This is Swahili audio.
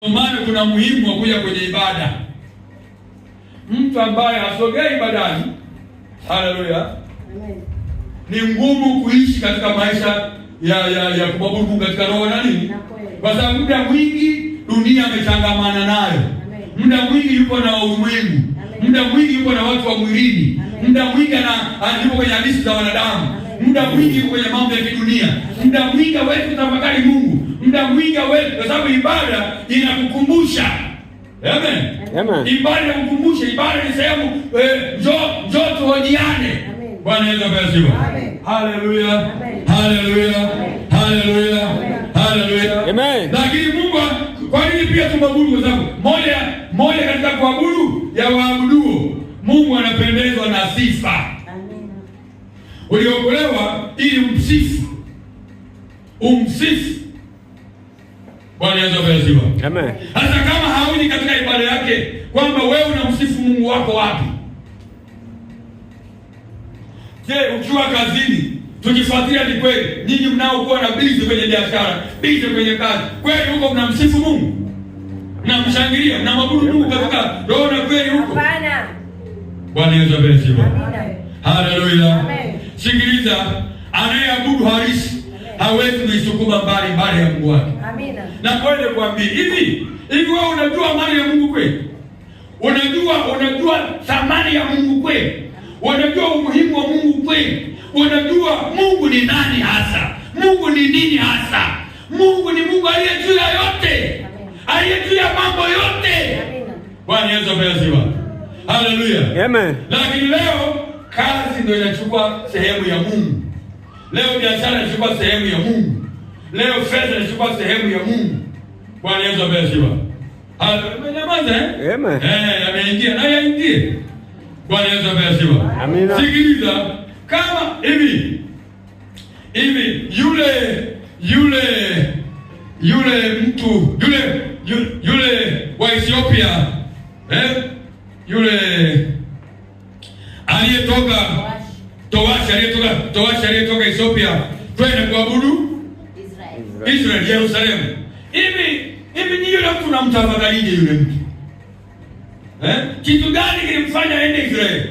Kwa maana kuna muhimu wa kuja kwenye ibada. Mtu ambaye hasogei ibadani, haleluya, amen, ni ngumu kuishi katika maisha ya kumwabudu Mungu katika roho na nini, kwa sababu muda mwingi dunia amechangamana nayo, muda mwingi yupo na ulimwengu, muda mwingi yupo na watu wa mwilini, muda mwingi yupo kwenye hadithi za wanadamu, muda mwingi yupo kwenye mambo ya kidunia, muda mwingi hawezi kutafakari Mungu, muda mwingi hawezi, kwa sababu ibada inakukumbusha. Amen. Amen. Ibada inakukumbusha, ibada ni sehemu njoo tuhojiane. Bwana Yesu asifiwe. Haleluya. Haleluya. Haleluya. Haleluya. Amen. Lakini Mungu, kwa nini pia tumwabudu? Kwa sababu moja katika kuabudu ya waabuduo, Mungu anapendezwa na sifa. Amen. Uliokolewa ili umsifu. Bwana Yesu asifiwe. Amen. Hata kama hauji katika ibada yake, kwamba wewe unamsifu Mungu wako wapi? Je, ukiwa kazini, tukifuatilia ni kweli, nyinyi mnaokuwa na bizi kwenye biashara, bizi kwenye kazi, kweli huko mnamsifu Mungu? Mnamshangilia, mnamwabudu Mungu katika roho na kweli huko? Hapana. Bwana Yesu asifiwe. Haleluya. Sikiliza, anayeabudu halisi hawezi kuisukuma mbali ya Mungu wake. Amina. Na kweli kuambia hivi wewe unajua amani ya Mungu kweli? Unajua thamani ya Mungu kweli? Unajua umuhimu wa Mungu kweli? Unajua Mungu ni nani hasa? Mungu ni nini hasa? Mungu ni Mungu aliye juu ya yote. Aliye juu ya mambo yote. Amina. Bwana Yesu asifiwe. Haleluya. Amen. Lakini leo kazi ndio inachukua sehemu ya Mungu. Leo biashara inachukua sehemu ya Mungu. Leo fedha inachukua sehemu ya Mungu. Bwana Yesu asifiwe. Amenyamaza Amen. Ameingia na yaingie. Bwana Yesu asifiwe. Amina. Sikiliza, kama hivi yule mtu yule wa Ethiopia yule aliyetoka Towashi aliyetoka Ethiopia kwenda kuabudu Israeli Yerusalemu. Hivi ni yule mtu unamtafadhalije yule mtu? Kitu gani kilimfanya aende Israeli?